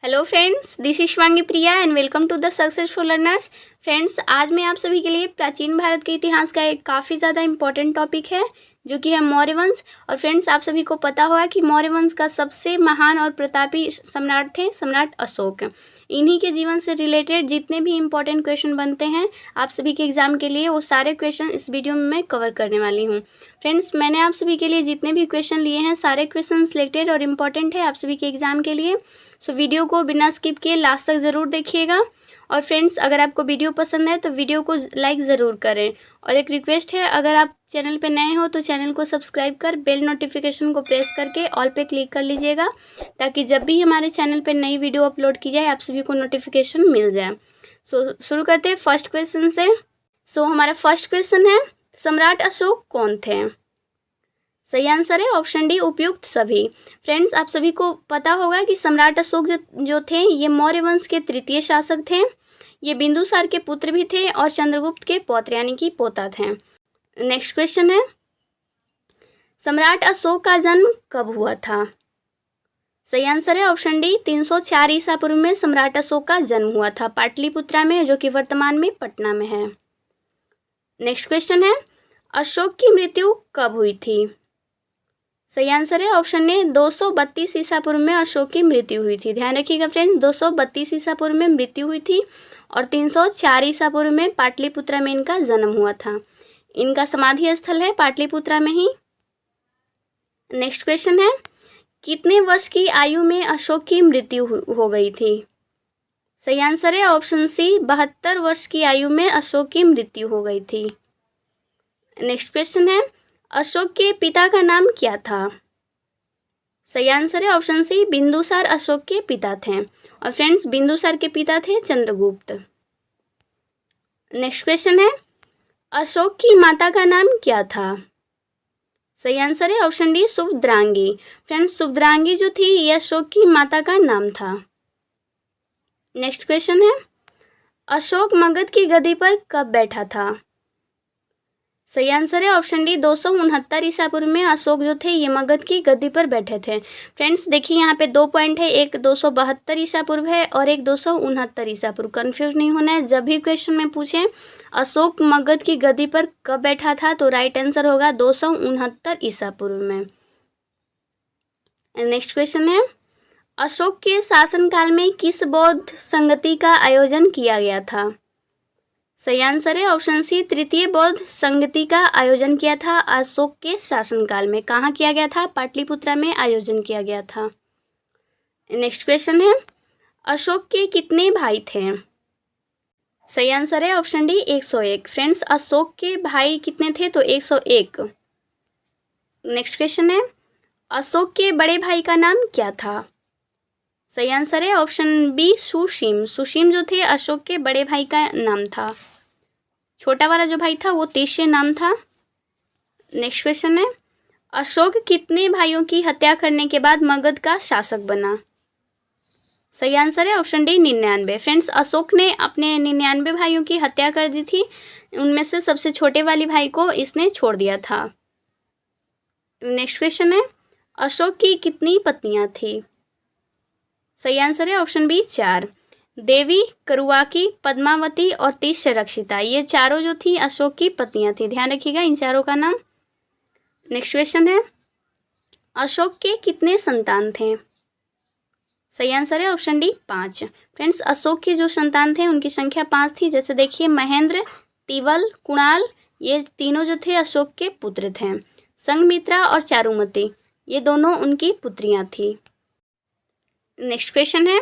Hello friends, this is Shivangi Priya and welcome to the successful learners. Friends, आज मैं आप सभी के लिए प्राचीन भारत के इतिहास का एक काफ़ी ज़्यादा इम्पॉर्टेंट टॉपिक है जो कि है मौर्य वंश। और फ्रेंड्स, आप सभी को पता होगा कि मौर्य वंश का सबसे महान और प्रतापी सम्राट थे सम्राट अशोक। इन्हीं के जीवन से रिलेटेड जितने भी इम्पोर्टेंट क्वेश्चन बनते हैं आप सभी के एग्जाम के लिए, वो सारे क्वेश्चन इस वीडियो में मैं कवर करने वाली हूँ। फ्रेंड्स, मैंने आप सभी के लिए जितने भी क्वेश्चन लिए हैं सारे क्वेश्चन सिलेक्टेड और इम्पॉर्टेंट है आप सभी के एग्जाम के लिए। सो वीडियो को बिना स्किप किए लास्ट तक ज़रूर देखिएगा। और फ्रेंड्स, अगर आपको वीडियो पसंद है तो वीडियो को लाइक ज़रूर करें। और एक रिक्वेस्ट है, अगर आप चैनल पर नए हो तो चैनल को सब्सक्राइब कर बेल नोटिफिकेशन को प्रेस करके ऑल पे क्लिक कर लीजिएगा, ताकि जब भी हमारे चैनल पर नई वीडियो अपलोड की जाए आप सभी को नोटिफिकेशन मिल जाए। सो शुरू करते हैं फर्स्ट क्वेश्चन से। हमारा फर्स्ट क्वेश्चन है, सम्राट अशोक कौन थे? सही आंसर है ऑप्शन डी, उपयुक्त सभी। फ्रेंड्स, आप सभी को पता होगा कि सम्राट अशोक जो थे ये मौर्य वंश के तृतीय शासक थे। ये बिंदुसार के पुत्र भी थे और चंद्रगुप्त के पौत्र यानी कि पोता थे। नेक्स्ट क्वेश्चन है, सम्राट अशोक का जन्म कब हुआ था? सही आंसर है ऑप्शन डी, 304 ईसा पूर्व में सम्राट अशोक का जन्म हुआ था, पाटलिपुत्रा में, जो कि वर्तमान में पटना में है। नेक्स्ट क्वेश्चन है, अशोक की मृत्यु कब हुई थी? सही आंसर है ऑप्शन ए, 232 ईसा पूर्व में अशोक की मृत्यु हुई थी। ध्यान रखिएगा फ्रेंड्स, 232 ईसा पूर्व में मृत्यु हुई थी और 304 ईसा पूर्व में पाटलिपुत्रा में इनका जन्म हुआ था। इनका समाधि स्थल है पाटलिपुत्रा में ही। नेक्स्ट क्वेश्चन है, कितने वर्ष की आयु में अशोक की मृत्यु हो गई थी? सही आंसर है ऑप्शन सी, 72 वर्ष की आयु में अशोक की मृत्यु हो गई थी। नेक्स्ट क्वेश्चन है, अशोक के पिता का नाम क्या था? सही आंसर है ऑप्शन सी, बिंदुसार अशोक के पिता थे। और फ्रेंड्स, बिंदुसार के पिता थे चंद्रगुप्त। नेक्स्ट क्वेश्चन है, अशोक की माता का नाम क्या था? सही आंसर है option D, Subhadrangi. Friends, Subhadrangi जो थी ये अशोक की माता का नाम था। नेक्स्ट क्वेश्चन है, अशोक मगध की गद्दी पर कब बैठा था? सही आंसर है ऑप्शन डी, 269 ईसा पूर्व में अशोक जो थे ये मगध की गद्दी पर बैठे थे। फ्रेंड्स, देखिए यहाँ पे 2 पॉइंट है, एक 272 ईसा पूर्व है और एक 269 ईसा पूर्व। कंफ्यूज नहीं होना है, जब भी क्वेश्चन में पूछें अशोक मगध की गद्दी पर कब बैठा था तो राइट आंसर होगा 269 ईसा पूर्व में। नेक्स्ट क्वेश्चन है, अशोक के शासनकाल में किस बौद्ध संगति का आयोजन किया गया था? सही आंसर है ऑप्शन सी, तृतीय बौद्ध संगति का आयोजन किया था अशोक के शासनकाल में। कहाँ किया गया था? पाटलिपुत्रा में आयोजन किया गया था। नेक्स्ट क्वेश्चन है, अशोक के कितने भाई थे? सही आंसर है ऑप्शन डी, 101। फ्रेंड्स, अशोक के भाई कितने थे? तो 101। नेक्स्ट क्वेश्चन है, अशोक के बड़े भाई का नाम क्या था? सही आंसर है ऑप्शन बी, सुशीम। सुशीम जो थे अशोक के बड़े भाई का नाम था। छोटा वाला जो भाई था वो तिष्य नाम था। नेक्स्ट क्वेश्चन है, अशोक कितने भाइयों की हत्या करने के बाद मगध का शासक बना? सही आंसर है ऑप्शन डी, 99। फ्रेंड्स, अशोक ने अपने 99 भाइयों की हत्या कर दी थी। उनमें से सबसे छोटे वाले भाई को इसने छोड़ दिया था। नेक्स्ट क्वेश्चन है, अशोक की कितनी पत्नियां थी? सही आंसर है ऑप्शन बी, 4। देवी, करुवाकी, पद्मावती और तिष्यरक्षिता, ये चारों जो थी अशोक की पत्नियां थी। ध्यान रखिएगा इन चारों का नाम। नेक्स्ट क्वेश्चन है, अशोक के कितने संतान थे? सही आंसर है ऑप्शन डी, 5। फ्रेंड्स, अशोक के जो संतान थे उनकी संख्या 5 थी। जैसे देखिए, महेंद्र, तिवल, कुणाल, ये तीनों जो थे अशोक के पुत्र थे। संघमित्रा और चारुमती, ये दोनों उनकी पुत्रियां थी। नेक्स्ट क्वेश्चन है,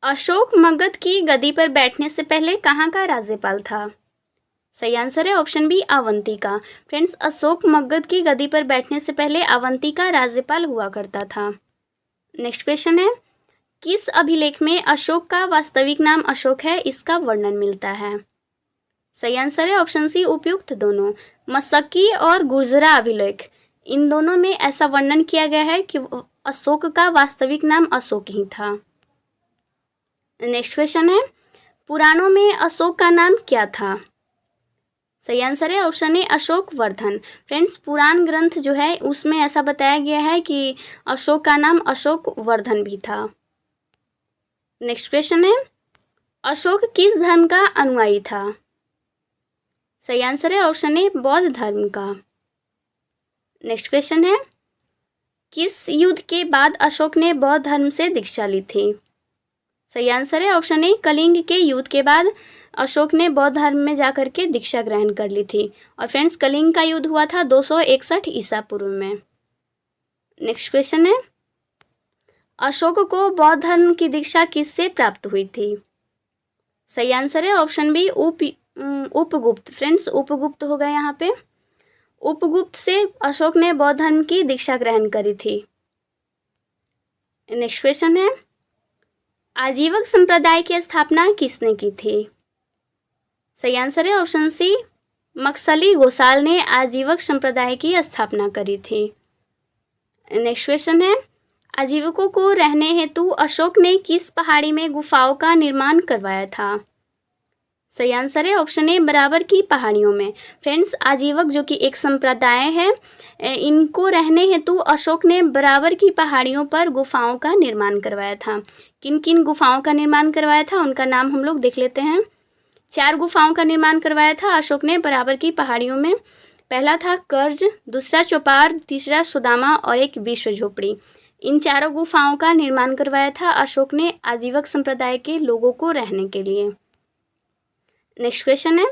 अशोक मगध की गद्दी पर बैठने से पहले कहाँ का राज्यपाल था? सही आंसर है ऑप्शन बी, अवंती का। फ्रेंड्स, अशोक मगध की गद्दी पर बैठने से पहले अवंती का राज्यपाल हुआ करता था। नेक्स्ट क्वेश्चन है, किस अभिलेख में अशोक का वास्तविक नाम अशोक है इसका वर्णन मिलता है? सही आंसर है ऑप्शन सी, उपयुक्त दोनों। मसक्की और गुर्जरा अभिलेख, इन दोनों में ऐसा वर्णन किया गया है कि अशोक का वास्तविक नाम अशोक ही था। नेक्स्ट क्वेश्चन है, पुराणों में अशोक का नाम क्या था? सही आंसर है option A, Ashok Vardhan. Friends, पुराण ग्रंथ जो है उसमें ऐसा बताया गया है कि अशोक का नाम अशोक वर्धन भी था। नेक्स्ट क्वेश्चन है, अशोक किस धर्म का अनुयायी था? सही आंसर है ऑप्शन ए बौद्ध धर्म का। नेक्स्ट क्वेश्चन है, किस युद्ध के बाद अशोक ने बौद्ध धर्म से दीक्षा ली थी? सही आंसर है ऑप्शन ए कलिंग के युद्ध के बाद अशोक ने बौद्ध धर्म में जाकर के दीक्षा ग्रहण कर ली थी। और फ्रेंड्स, कलिंग का युद्ध हुआ था 261 ईसा पूर्व में। नेक्स्ट क्वेश्चन है, अशोक को बौद्ध धर्म की दीक्षा किससे प्राप्त हुई थी? सही आंसर है option B Upagupta. Friends, Upagupta होगा यहाँ पे। उपगुप्त से अशोक ने बौद्ध धर्म की दीक्षा ग्रहण करी थी। नेक्स्ट क्वेश्चन है, आजीवक संप्रदाय की स्थापना किसने की थी? सही आंसर है ऑप्शन सी मक्सली गोसाल ने आजीवक संप्रदाय की स्थापना करी थी। नेक्स्ट क्वेश्चन है, आजीवकों को रहने हेतु अशोक ने किस पहाड़ी में गुफाओं का निर्माण करवाया था? सही आंसर है ऑप्शन ए बराबर की पहाड़ियों में। फ्रेंड्स, आजीवक जो कि एक संप्रदाय है, इनको रहने हेतु अशोक ने बराबर की पहाड़ियों पर गुफाओं का निर्माण करवाया था। किन किन गुफाओं का निर्माण करवाया था उनका नाम हम लोग देख लेते हैं। 4 गुफाओं का निर्माण करवाया था अशोक ने बराबर की पहाड़ियों में। पहला था कर्ज, दूसरा चौपार, तीसरा सुदामा और एक विश्व झोपड़ी। इन 4 गुफाओं का निर्माण करवाया था अशोक ने आजीवक संप्रदाय के लोगों को रहने के लिए। नेक्स्ट क्वेश्चन है,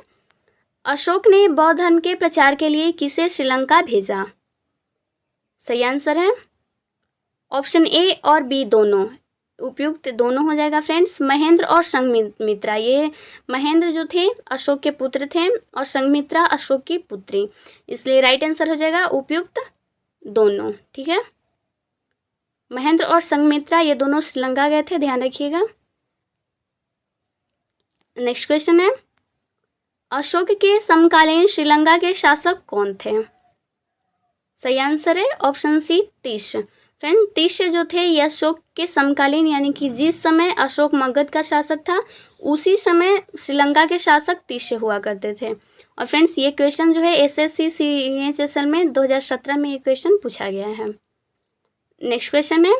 अशोक ने बौद्ध धर्म के प्रचार के लिए किसे श्रीलंका भेजा? सही आंसर है ऑप्शन ए और बी दोनों। उपयुक्त दोनों हो जाएगा फ्रेंड्स। महेंद्र और संघमित्रा, ये महेंद्र जो थे अशोक के पुत्र थे और संघमित्रा अशोक की पुत्री, इसलिए राइट आंसर हो जाएगा उपयुक्त दोनों। ठीक है, महेंद्र और संघमित्रा ये दोनों श्रीलंका गए थे, ध्यान रखिएगा। नेक्स्ट क्वेश्चन है, अशोक के समकालीन श्रीलंका के शासक कौन थे? सही आंसर है ऑप्शन सी तिश। फ्रेंड, तिश जो थे ये अशोक के समकालीन, यानी कि जिस समय अशोक मगध का शासक था उसी समय श्रीलंका के शासक तिश हुआ करते थे। और फ्रेंड्स, ये क्वेश्चन जो है एसएससी CHSL में 2017 में ये क्वेश्चन पूछा गया है। नेक्स्ट क्वेश्चन है,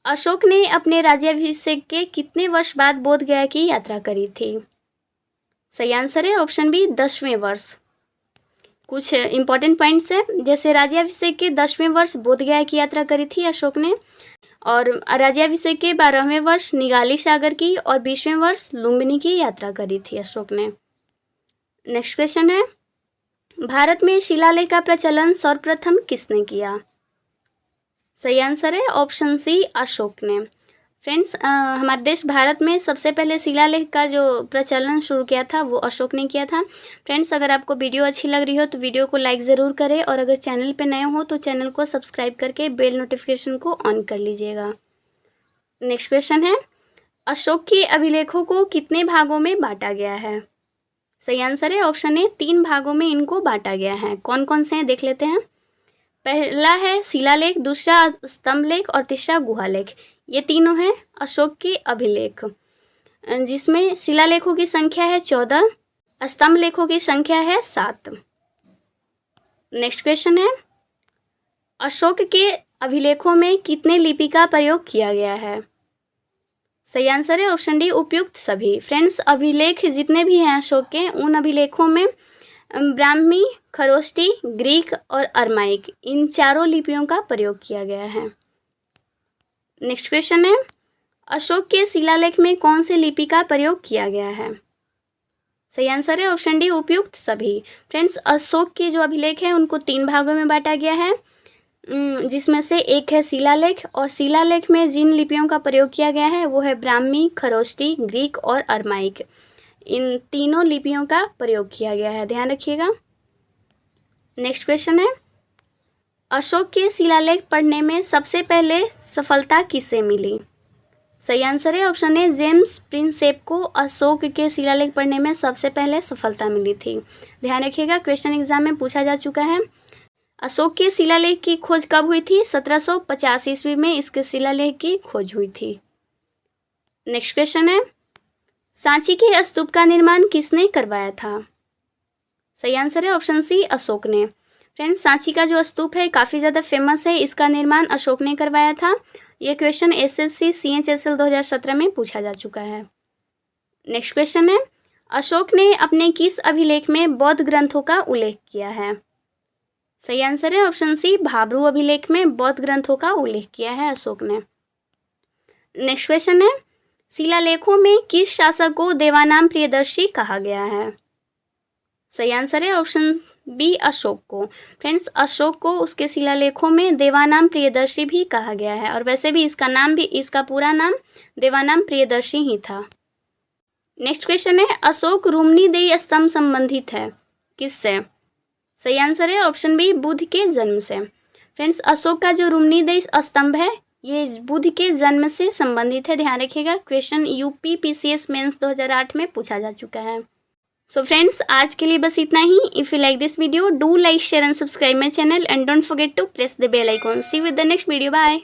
अशोक ने अपने राज्याभिषेक के कितने वर्ष बाद बोध गया की यात्रा करी थी? सही आंसर है ऑप्शन बी 10वें वर्ष। कुछ इंपॉर्टेंट पॉइंट्स हैं, जैसे राज्याभिषेक के 10वें वर्ष बोध गया की यात्रा करी थी अशोक ने, और राज्याभिषेक के 12वें वर्ष निगाली सागर की और 20वें वर्ष लुम्बिनी की यात्रा करी थी अशोक ने। नेक्स्ट क्वेश्चन है, भारत में शिलालेख का प्रचलन सर्वप्रथम किसने किया? सही आंसर है ऑप्शन सी अशोक ने। फ्रेंड्स, हमारे देश भारत में सबसे पहले शिलालेख का जो प्रचलन शुरू किया था वो अशोक ने किया था। फ्रेंड्स, अगर आपको वीडियो अच्छी लग रही हो तो वीडियो को लाइक ज़रूर करें, और अगर चैनल पे नए हो तो चैनल को सब्सक्राइब करके बेल नोटिफिकेशन को ऑन कर लीजिएगा। नेक्स्ट क्वेश्चन है, अशोक के अभिलेखों को कितने भागों में बांटा गया है? सही आंसर है ऑप्शन ए 3 भागों में इनको बांटा गया है। कौन कौन से हैं देख लेते हैं। पहला है शिलालेख, दूसरा स्तंभलेख और तीसरा गुहालेख। ये तीनों हैं अशोक के अभिलेख, जिसमें शिलालेखों की संख्या है 14, स्तंभ लेखों की संख्या है 7। नेक्स्ट क्वेश्चन है, अशोक के अभिलेखों में कितने लिपि का प्रयोग किया गया है? सही आंसर है ऑप्शन डी उपयुक्त सभी। फ्रेंड्स, अभिलेख जितने भी हैं अशोक के, उन अभिलेखों में ब्राह्मी, खरोष्टी, ग्रीक और अरमाइक, इन 4 लिपियों का प्रयोग किया गया है। नेक्स्ट क्वेश्चन है, अशोक के शिलालेख में कौन सी लिपि का प्रयोग किया गया है? सही आंसर है ऑप्शन डी उपयुक्त सभी। फ्रेंड्स, अशोक के जो अभिलेख हैं उनको 3 भागों में बांटा गया है, जिसमें से एक है शिलालेख, और शिलालेख में जिन लिपियों का प्रयोग किया गया है वो है ब्राह्मी, खरोष्टी, ग्रीक और अरमाइक। इन तीनों लिपियों का प्रयोग किया गया है, ध्यान रखिएगा। नेक्स्ट क्वेश्चन है, अशोक के शिलालेख पढ़ने में सबसे पहले सफलता किसे मिली? सही आंसर है ऑप्शन ए जेम्स प्रिंसेप को अशोक के शिलालेख पढ़ने में सबसे पहले सफलता मिली थी। ध्यान रखिएगा, क्वेश्चन एग्जाम में पूछा जा चुका है। अशोक के शिलालेख की खोज कब हुई थी? 1750 ईस्वी में इसके शिलालेख की खोज हुई थी। नेक्स्ट क्वेश्चन है, सांची के स्तूप का निर्माण किसने करवाया था? सही आंसर है ऑप्शन सी अशोक ने। फ्रेंड्स, सांची का जो स्तूप है काफ़ी ज़्यादा फेमस है, इसका निर्माण अशोक ने करवाया था। ये क्वेश्चन SSC CHSL 2017 में पूछा जा चुका है। नेक्स्ट क्वेश्चन है, अशोक ने अपने किस अभिलेख में बौद्ध ग्रंथों का उल्लेख किया है? सही आंसर है ऑप्शन सी, भाब्रू अभिलेख में बौद्ध ग्रंथों का उल्लेख किया है अशोक ने। नेक्स्ट क्वेश्चन है, शिलालेखों में किस शासक को देवानाम प्रियदर्शी कहा गया है? सही आंसर है ऑप्शन बी, अशोक को। फ्रेंड्स, अशोक को उसके शिलालेखों में देवानाम प्रियदर्शी भी कहा गया है, और वैसे भी इसका पूरा नाम देवानाम प्रियदर्शी ही था। नेक्स्ट क्वेश्चन है, अशोक रुम्नीदेई स्तंभ संबंधित है किससे? सही आंसर है ऑप्शन बी, बुद्ध के जन्म से। फ्रेंड्स, अशोक का जो रुम्नीदेई स्तंभ है ये बुद्ध के जन्म से संबंधित है, ध्यान रखिएगा। क्वेश्चन यूपी PCS मेंस 2008 में पूछा जा चुका है। सो फ्रेंड्स, आज के लिए बस इतना ही। If you like this video, do like, share and subscribe my channel and don't forget to press the bell icon. See you with the next video, bye.